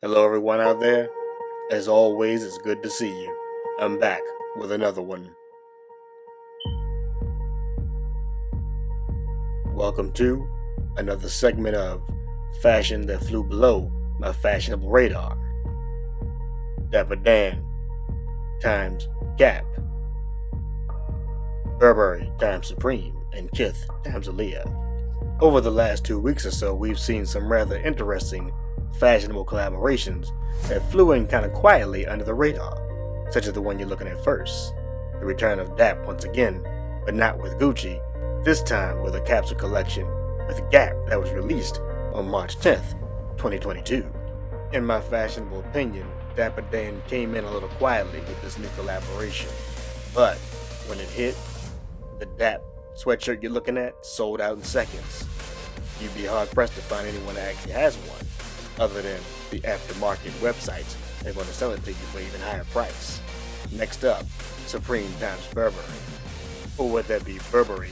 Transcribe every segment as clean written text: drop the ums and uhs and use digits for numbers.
Hello everyone out there. As always, it's good to see you. I'm back with another one. Welcome to another segment of Fashion that flew below my fashionable radar. Dapper Dan times Gap, Burberry times Supreme, and Kith times Aaliyah. Over the last 2 weeks or so, we've seen some rather interesting fashionable collaborations that flew in kind of quietly under the radar, such as the one you're looking at first, the return of Dap once again, but not with Gucci, this time with a capsule collection with Gap that was released on March 10th, 2022. In my fashionable opinion, Dapper Dan came in a little quietly with this new collaboration, but when it hit, the Dap sweatshirt you're looking at sold out in seconds. You'd be hard pressed to find anyone that actually has one, other than the aftermarket websites that are going to sell it to you for even higher price. Next up, Supreme times Burberry. Or would that be Burberry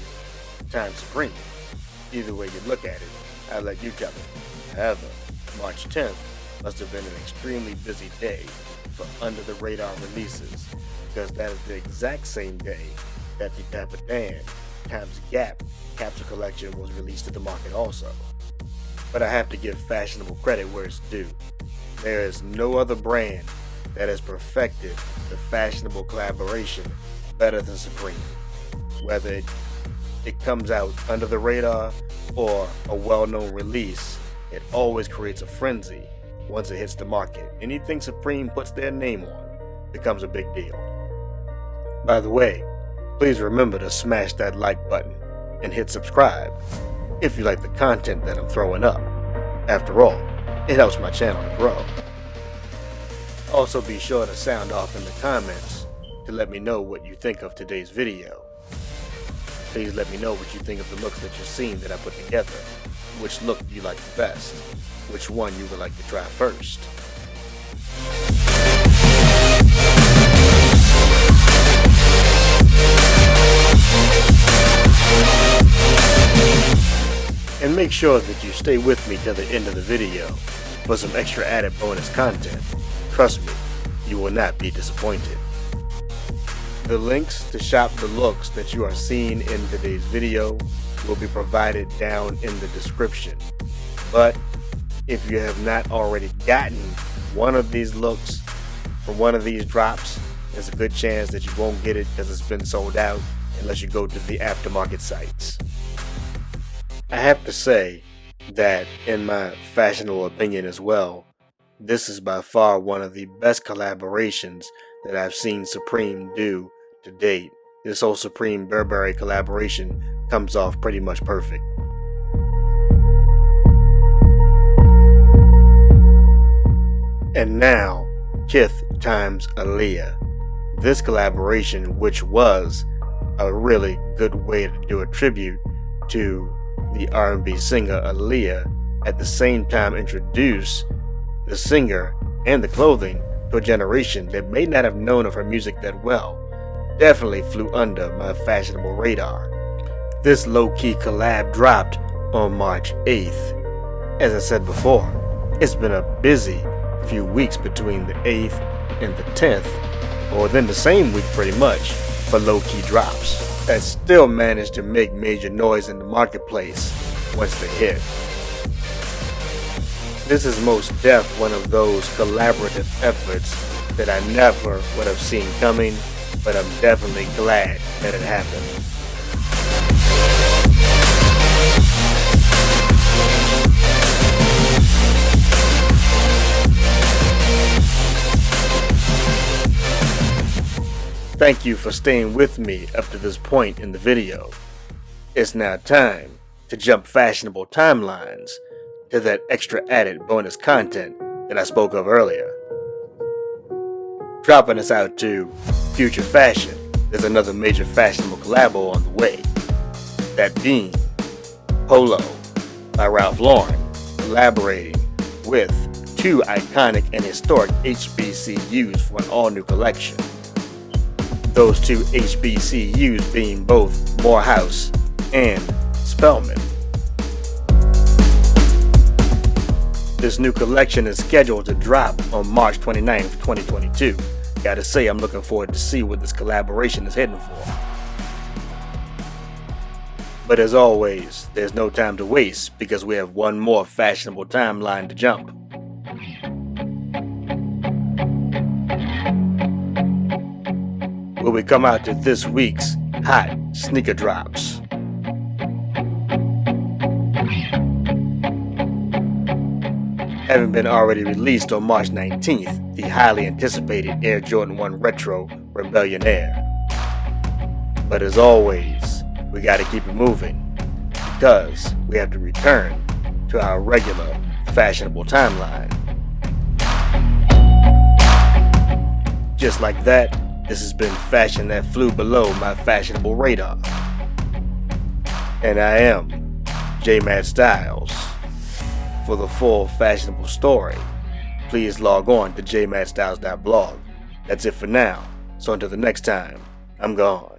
times Supreme? Either way you look at it, I'll let you tell it. However, March 10th must have been an extremely busy day for under-the-radar releases, because that is the exact same day that the Dapper Dan times Gap capsule collection was released to the market also. But I have to give Fashionable credit where it's due. There is no other brand that has perfected the Fashionable collaboration better than Supreme. Whether it comes out under the radar or a well-known release, it always creates a frenzy once it hits the market. Anything Supreme puts their name on becomes a big deal. By the way, please remember to smash that like button and hit subscribe if you like the content that I'm throwing up. After all, it helps my channel to grow. Also be sure to sound off in the comments to let me know what you think of today's video. Please let me know what you think of the looks that you've seen that I put together. Which look you like the best? Which one you would like to try first? And make sure that you stay with me till the end of the video for some extra added bonus content. Trust me, you will not be disappointed. The links to shop the looks that you are seeing in today's video will be provided down in the description. But if you have not already gotten one of these looks from one of these drops, there's a good chance that you won't get it because it's been sold out unless you go to the aftermarket sites. I have to say that in my fashionable opinion as well, this is by far one of the best collaborations that I've seen Supreme do to date. This whole Supreme Burberry collaboration comes off pretty much perfect. And now, Kith times Aaliyah. This collaboration, which was a really good way to do a tribute to the R&B singer Aaliyah, at the same time introduce the singer and the clothing to a generation that may not have known of her music that well, definitely flew under my fashionable radar. This low-key collab dropped on March 8th. As I said before, it's been a busy few weeks between the 8th and the 10th, or then the same week pretty much, for low-key drops that still managed to make major noise in the marketplace once they hit. This is most def one of those collaborative efforts that I never would have seen coming, but I'm definitely glad that it happened. Thank you for staying with me up to this point in the video. It's now time to jump fashionable timelines to that extra added bonus content that I spoke of earlier. Dropping us out to Future Fashion, there's another major fashionable collabo on the way. That being Polo by Ralph Lauren, collaborating with two iconic and historic HBCUs for an all-new collection. Those two HBCUs being both Morehouse and Spelman. This new collection is scheduled to drop on March 29th, 2022. Gotta say, I'm looking forward to see what this collaboration is heading for. But as always, there's no time to waste because we have one more fashionable timeline to jump. Where we come out to this week's hot sneaker drops. Having been already released on March 19th, the highly anticipated Air Jordan 1 Retro Rebellion Air. But as always, we gotta keep it moving because we have to return to our regular fashionable timeline. Just like that, this has been fashion that flew below my fashionable radar. And I am J-Mad Styles. For the full fashionable story, please log on to jmadstyles.blog. That's it for now, so until the next time, I'm gone.